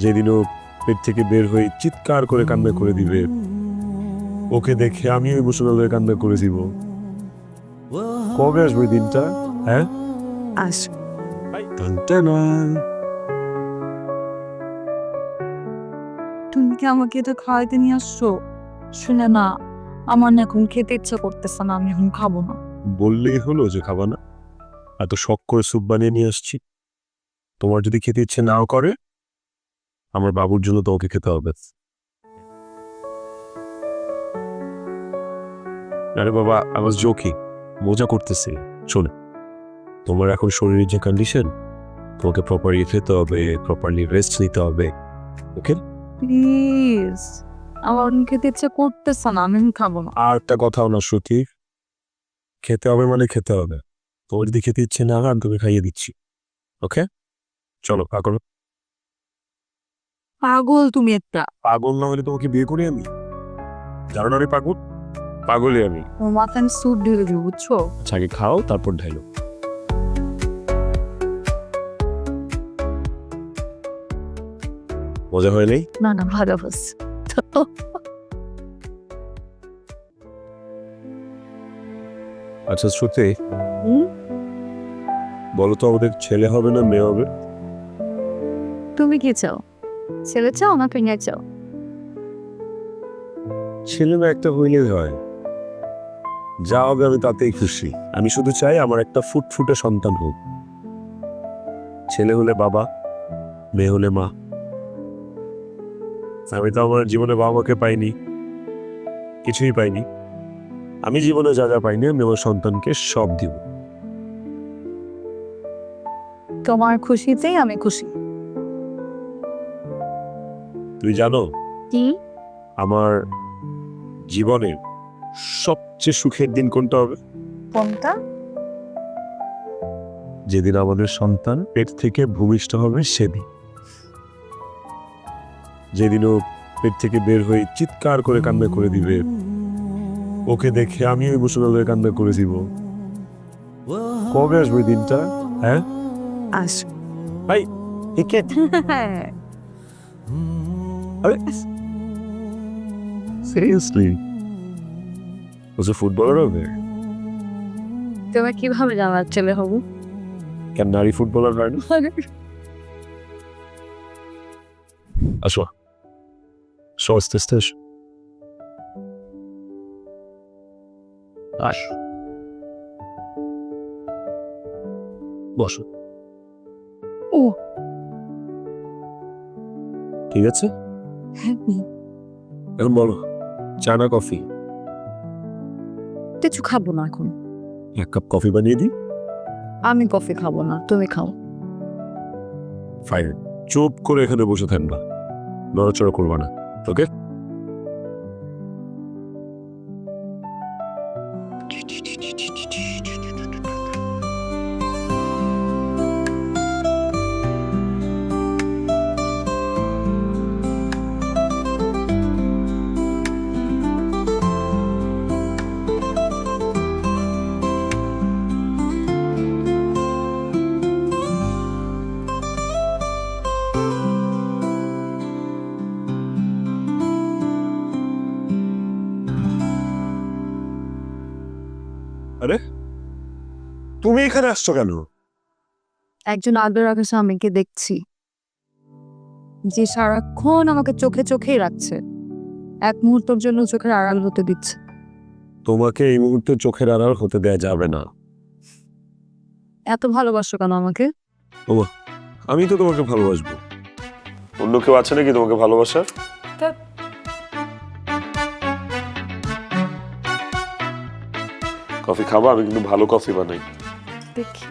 যেদিন ও পেট থেকে বের হয়ে চিৎকার করে কান্না করে দিবে, ওকে দেখে আমিও ইমোশনাল হয়ে কান্না করে দিব। কবে আসবে ওই দিনটা? হ্যাঁ, আস তুমি কি আমাকে এটা খাওয়াইতে নিয়ে আসছো? শুনে না, আমার না এখন খেতে ইচ্ছা করতেছে না, আমি এখন খাবো না। বললেই হলো যে খাবা না? এত শখ করে স্যুপ বানিয়ে নিয়ে আসছি। তোমার যদি খেতে ইচ্ছে নাও করে, আমার বাবুর জন্য তোমাকে খেতে হবে। আরে বাবা, আই ওয়াজ জোকিং, মজা করতেছি। শোনো, তোমার এখন শরীরের যে কন্ডিশন, তোমাকে প্রপারলি খেতে হবে, প্রপারলি রেস্ট নিতে হবে। ওকে? প্লিজ, আমার এখন খেতে ইচ্ছা করতেছে না, আমি এখন খাবো না। আর একটা কথাও না শ্রুতি, খেতে হবে মানে খেতে হবে। তোমার যদি খেতে ইচ্ছে না হয় আমি তোকে খাইয়ে দিচ্ছি। ওকে, চলো পাগল। পাগল তুমি একটা। পাগল না হলে তোমাকে বিয়ে করি আমি? জানো না আমি পাগল? পাগলই আমি। তোমার মাথায় আমি স্যুপ ঢেলে দিব, বুঝছো? আচ্ছা, আগে খাও তারপর ঢাইলো। মজা হয় নাই? না না, ভালো বাস। আচ্ছা শ্রুতি, হুম? বলো তো আমাদের ছেলে হবে না মেয়ে হবে? তুমি কি চাও? ছেলে চাও না মেয়ে চাও? ছেলে না একটা হইলেই হয়। যা হবে আমি তাতেই খুশি। আমি শুধু চাই আমার একটা ফুটফুটে সন্তান হোক। ছেলে হলে বাবা, মেয়ে হলে মা। আমি তো আমার জীবনে বাবা মাকে পাইনি, কিছুই পাইনি। আমি জীবনে যা যা পাইনি আমি আমার সন্তানকে সব দিব। তোমার খুশিতেই আমি খুশি। তুই জানো কি? আমার জীবনের সবচেয়ে সুখের দিন কোনটা হবে? কোনটা? যেদিন আমাদের সন্তান পেট থেকে ভূমিষ্ঠ হবে সেদিন। যেদিন ও পেট থেকে বের হয়ে চিৎকার করে কান্না করে দিবে, ওকে দেখে আমিও ইমোশনাল হয়ে কান্না করে দিব। কবে আসবে ওই দিনটা? হ্যাঁ, আস ভাই একে সিরিয়াসলি ও যে ফুটবলার হবে? তোমার কিভাবে জানার ছেলে হবো? কেন নারী ফুটবলার হয় না? আসো, আস্তে আস্তে আসো। আস, বসো। ও ঠিক আছে, এখন বলো, চা না কফি? কিছু খাবো না এখন। এক কাপ কফি বানিয়ে দিই? আমি কফি খাবো না, তুমি খাও। ফাইন, চুপ করে এখানে বসে থাকবা, নড়াচড়া করবা না। ওকে? আরে তুমি এখানে আসছো কেন? একজন আদর রাখা স্বামীকে দেখছি, যে সারাক্ষণ আমাকে চোখে চোখেই রাখছে, এক মুহূর্তের জন্য চোখের আড়াল হতে দিচ্ছে। তোমাকে এই মুহূর্তে চোখের আড়াল হতে দেয়া যাবে না। এত ভালোবাসো কেন আমাকে? আমি তো তোমাকে ভালোবাসবো, অন্য কেউ আছে নাকি তোমাকে ভালোবাসার? কফি খাবা? আমি কিন্তু ভালো কফি বানাই। দেখি